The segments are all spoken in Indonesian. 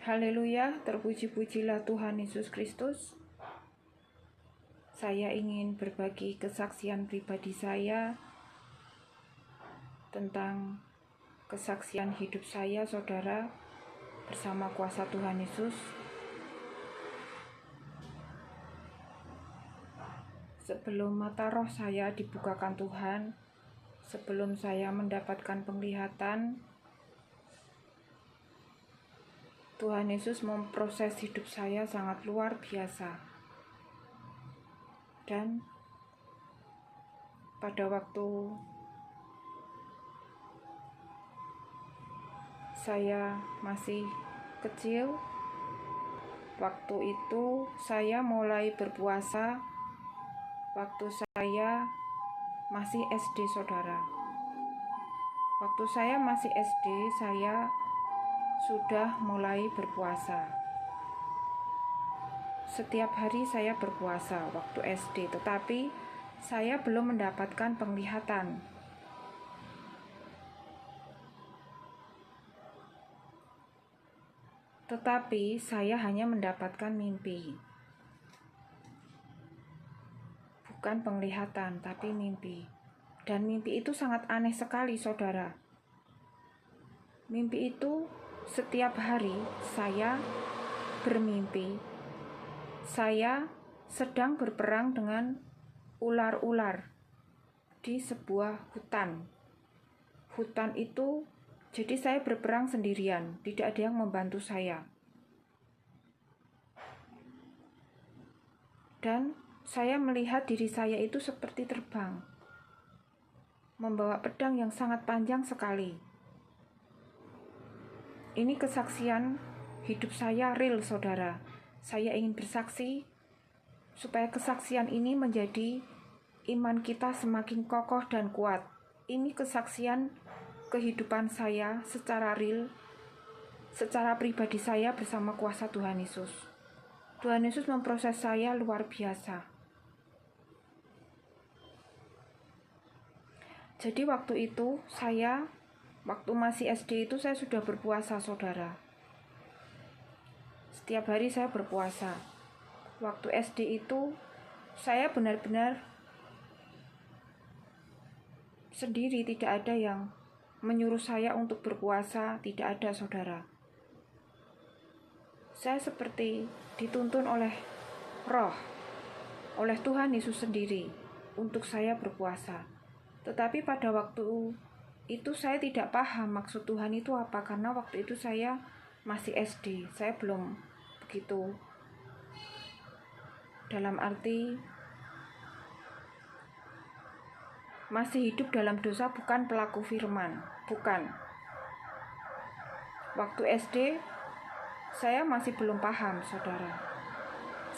Haleluya, terpuji-pujilah Tuhan Yesus Kristus. Saya ingin berbagi kesaksian pribadi saya tentang kesaksian hidup saya, saudara, bersama kuasa Tuhan Yesus. Sebelum mata roh saya dibukakan Tuhan, sebelum saya mendapatkan penglihatan, Tuhan Yesus memproses hidup saya sangat luar biasa. Dan pada waktu saya masih kecil, waktu itu saya mulai berpuasa waktu saya masih SD, saudara. Waktu saya masih SD, saya sudah mulai berpuasa. Setiap hari saya berpuasa waktu SD, tetapi saya belum mendapatkan penglihatan. Tetapi saya hanya mendapatkan mimpi. Bukan penglihatan, tapi mimpi. Dan mimpi itu sangat aneh sekali, saudara. Mimpi itu setiap hari saya bermimpi. Saya sedang berperang dengan ular-ular di sebuah hutan. Hutan itu, jadi saya berperang sendirian, tidak ada yang membantu saya. Dan saya melihat diri saya itu seperti terbang, membawa pedang yang sangat panjang sekali. Ini kesaksian hidup saya real, saudara. Saya ingin bersaksi supaya kesaksian ini menjadi iman kita semakin kokoh dan kuat. Ini kesaksian kehidupan saya secara real, secara pribadi saya bersama kuasa Tuhan Yesus. Tuhan Yesus memproses saya luar biasa. Jadi waktu itu waktu masih SD itu saya sudah berpuasa, saudara. Setiap hari saya berpuasa. Waktu SD itu saya benar-benar sendiri, tidak ada yang menyuruh saya untuk berpuasa, tidak ada, saudara. Saya seperti dituntun oleh Roh, oleh Tuhan Yesus sendiri untuk saya berpuasa. Tetapi pada waktu itu saya tidak paham maksud Tuhan itu apa, karena waktu itu saya masih SD. Saya belum begitu, dalam arti masih hidup dalam dosa, bukan pelaku firman, bukan. Waktu SD saya masih belum paham, saudara.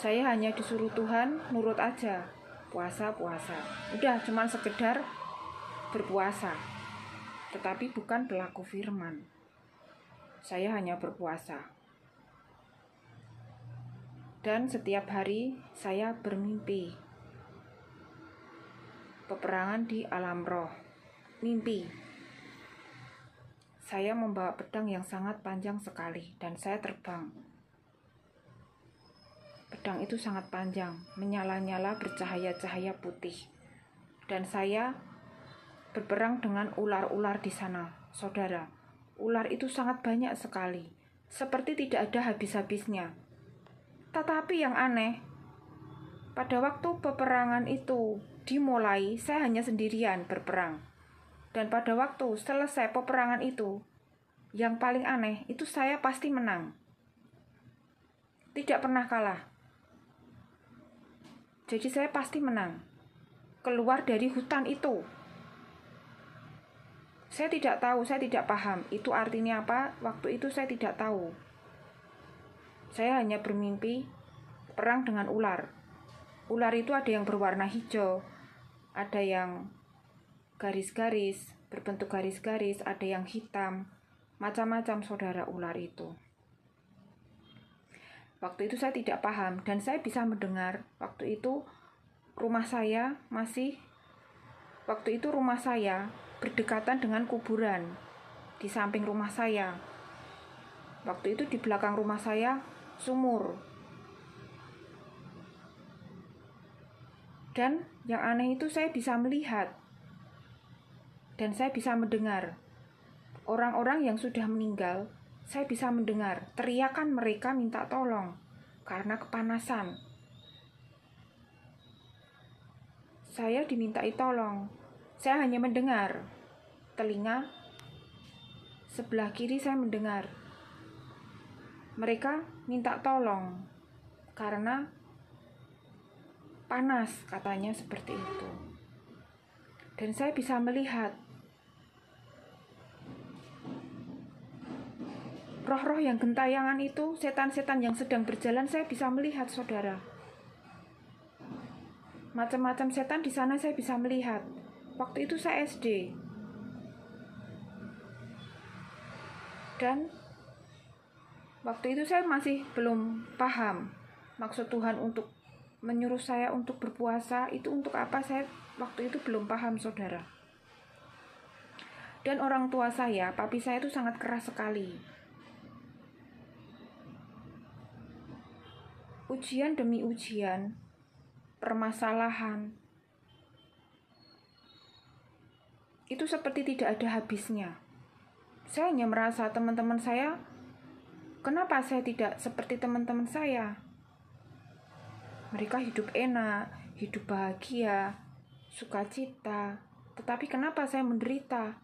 Saya hanya disuruh Tuhan nurut aja, puasa. Udah, cuman sekedar berpuasa, tetapi bukan pelaku firman. Saya hanya berpuasa. Dan setiap hari saya bermimpi. Peperangan di alam roh. Mimpi. Saya membawa pedang yang sangat panjang sekali dan saya terbang. Pedang itu sangat panjang, menyala-nyala bercahaya-cahaya putih. Dan saya berperang dengan ular-ular di sana, saudara. Ular itu sangat banyak sekali, seperti tidak ada habis-habisnya. Tetapi yang aneh, pada waktu peperangan itu dimulai, saya hanya sendirian berperang. Dan pada waktu selesai peperangan itu, yang paling aneh itu saya pasti menang. Tidak pernah kalah. Jadi saya pasti menang. Keluar dari hutan itu. Saya tidak tahu, saya tidak paham itu artinya apa. Waktu itu saya tidak tahu. Saya hanya bermimpi perang dengan ular. Ular itu ada yang berwarna hijau, ada yang garis-garis, berbentuk garis-garis, ada yang hitam, macam-macam, saudara, ular itu. Waktu itu saya tidak paham dan saya bisa mendengar. Waktu itu rumah saya berdekatan dengan kuburan di samping rumah saya. Waktu itu di belakang rumah saya sumur. Dan yang aneh itu saya bisa melihat dan saya bisa mendengar. Orang-orang yang sudah meninggal, saya bisa mendengar teriakan mereka minta tolong karena kepanasan. Saya dimintai tolong. Saya hanya mendengar. Telinga sebelah kiri saya mendengar. Mereka minta tolong karena panas, katanya seperti itu. Dan saya bisa melihat roh-roh yang gentayangan itu, setan-setan yang sedang berjalan, saya bisa melihat, saudara. Macam-macam setan di sana saya bisa melihat. Waktu itu saya SD. Dan waktu itu saya masih belum paham maksud Tuhan untuk menyuruh saya untuk berpuasa itu untuk apa, saya waktu itu belum paham, saudara. Dan orang tua saya, papi saya itu sangat keras sekali. Ujian demi ujian, permasalahan, itu seperti tidak ada habisnya. Saya hanya merasa teman-teman saya, kenapa saya tidak seperti teman-teman saya? Mereka hidup enak, hidup bahagia, sukacita, tetapi kenapa saya menderita?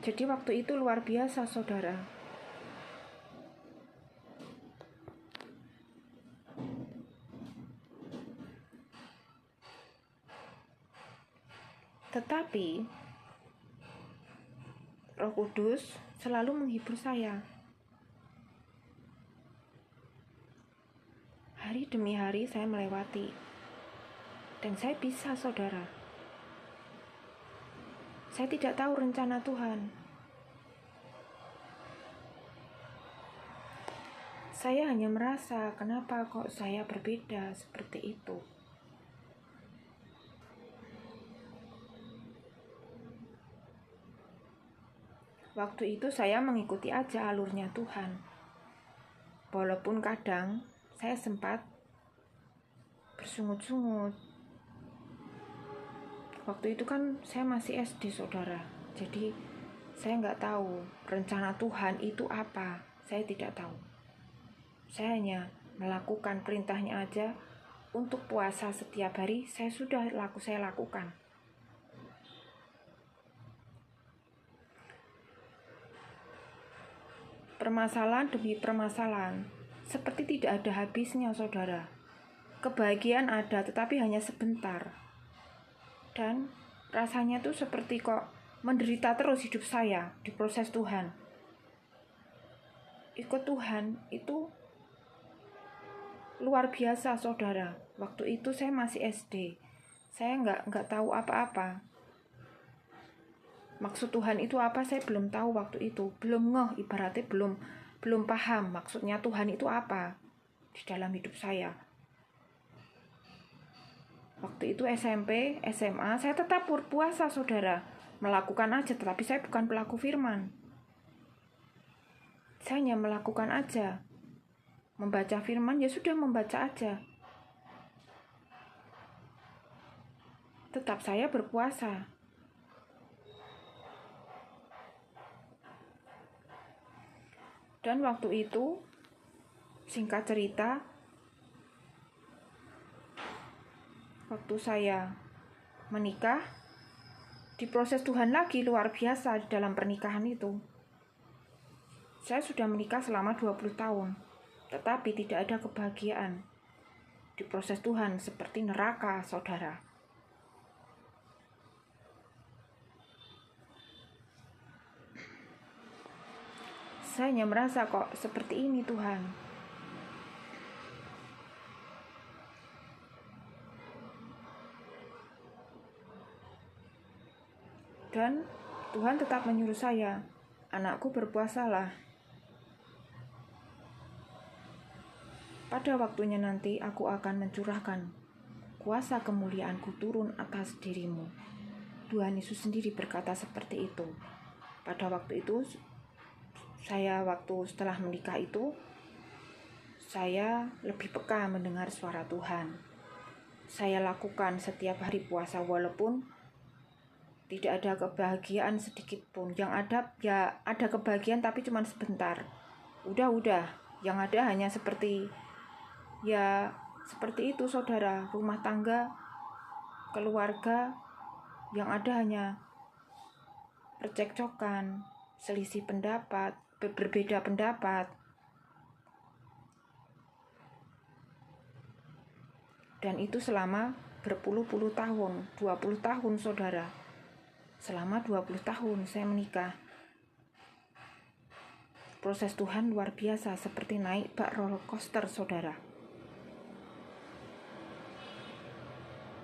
Jadi waktu itu luar biasa, saudara. Tetapi Roh Kudus selalu menghibur saya. Hari demi hari saya melewati. Dan saya bisa, saudara. Saya tidak tahu rencana Tuhan. Saya hanya merasa kenapa kok saya berbeda seperti itu. Waktu itu saya mengikuti aja alurnya Tuhan. Walaupun kadang saya sempat bersungut-sungut. Waktu itu kan saya masih SD, saudara. Jadi saya nggak tahu rencana Tuhan itu apa. Saya tidak tahu. Saya hanya melakukan perintahnya aja. Untuk puasa setiap hari saya lakukan. Permasalahan demi permasalahan, seperti tidak ada habisnya, saudara. Kebahagiaan ada, tetapi hanya sebentar. Dan rasanya tuh seperti kok menderita terus hidup saya di proses Tuhan. Ikut Tuhan itu luar biasa, saudara. Waktu itu saya masih SD. Saya nggak tahu apa-apa. Maksud Tuhan itu apa saya belum tahu waktu itu. Belum ngeh, ibaratnya belum paham maksudnya Tuhan itu apa di dalam hidup saya. Waktu itu SMP, SMA, saya tetap berpuasa, saudara. Melakukan aja, tetapi saya bukan pelaku firman. Saya hanya melakukan aja. Membaca firman, ya sudah membaca aja. Tetap saya berpuasa. Dan waktu itu, singkat cerita, waktu saya menikah, di proses Tuhan lagi luar biasa di dalam pernikahan itu. Saya sudah menikah selama 20 tahun, tetapi tidak ada kebahagiaan. Di proses Tuhan seperti neraka, saudara. Saya hanya merasa kok seperti ini Tuhan. Dan Tuhan tetap menyuruh saya, anakku berpuasalah. Pada waktunya nanti aku akan mencurahkan kuasa kemuliaanku turun atas dirimu. Tuhan Yesus sendiri berkata seperti itu. Pada waktu itu, waktu setelah menikah itu, saya lebih peka mendengar suara Tuhan. Saya lakukan setiap hari puasa walaupun tidak ada kebahagiaan sedikit pun. Yang ada ya ada kebahagiaan tapi cuma sebentar. Udah. Yang ada hanya seperti itu, saudara. Rumah tangga, keluarga, yang ada hanya percekcokan, selisih pendapat, berbeda pendapat. Dan itu selama berpuluh-puluh tahun, 20 tahun, saudara. Selama 20 tahun saya menikah. Proses Tuhan luar biasa, seperti naik bak roller coaster, saudara.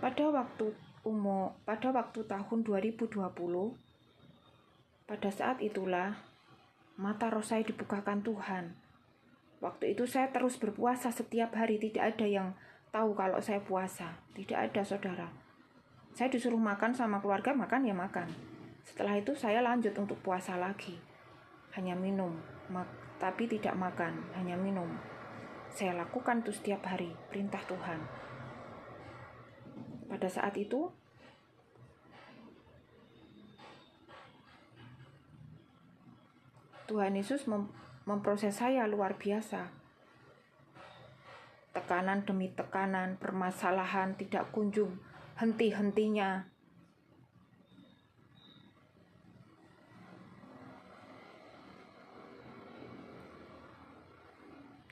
Pada waktu tahun 2020, pada saat itulah mata roh saya dibukakan Tuhan. Waktu itu saya terus berpuasa setiap hari, tidak ada yang tahu kalau saya puasa. Tidak ada, saudara. Saya disuruh makan sama keluarga, makan ya makan. Setelah itu saya lanjut untuk puasa lagi. Hanya minum, tapi tidak makan, hanya minum. Saya lakukan itu setiap hari, perintah Tuhan. Pada saat itu, Tuhan Yesus memproses saya luar biasa. Tekanan demi tekanan, permasalahan tidak kunjung henti-hentinya.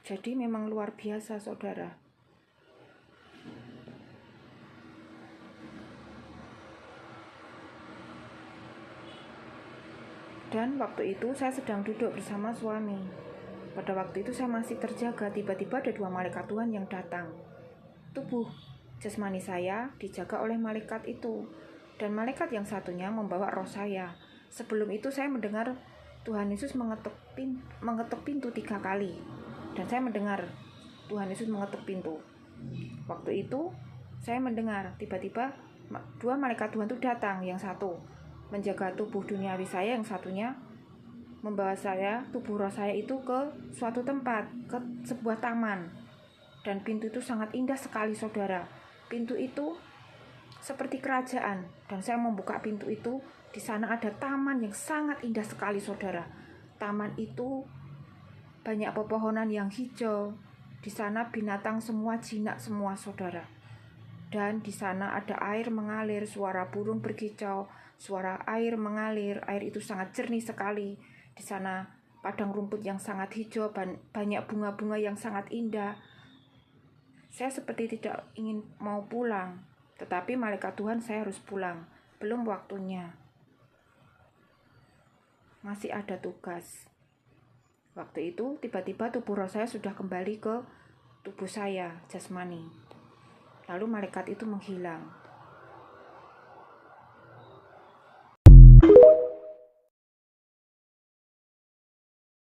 Jadi memang luar biasa, saudara. Dan waktu itu saya sedang duduk bersama suami. Pada waktu itu saya masih terjaga, tiba-tiba ada 2 malaikat Tuhan yang datang. Tubuh jasmani saya dijaga oleh malaikat itu, dan malaikat yang satunya membawa roh saya. Sebelum itu saya mendengar Tuhan Yesus mengetuk pintu 3 kali, dan saya mendengar Tuhan Yesus mengetuk pintu. Waktu itu saya mendengar tiba-tiba 2 malaikat Tuhan itu datang, yang satu menjaga tubuh duniawi saya, yang satunya membawa tubuh roh saya itu ke suatu tempat, ke sebuah taman. Dan pintu itu sangat indah sekali, saudara. Pintu itu seperti kerajaan, dan saya membuka pintu itu. Di sana ada taman yang sangat indah sekali, saudara. Taman itu banyak pepohonan yang hijau. Di sana binatang semua jinak semua, saudara. Dan di sana ada air mengalir, suara burung berkicau, suara air mengalir. Air itu sangat jernih sekali. Di sana padang rumput yang sangat hijau, banyak bunga-bunga yang sangat indah. Saya seperti tidak ingin mau pulang, tetapi malaikat Tuhan saya harus pulang. Belum waktunya. Masih ada tugas. Waktu itu tiba-tiba tubuh roh saya sudah kembali ke tubuh saya, jasmani. Lalu malaikat itu menghilang.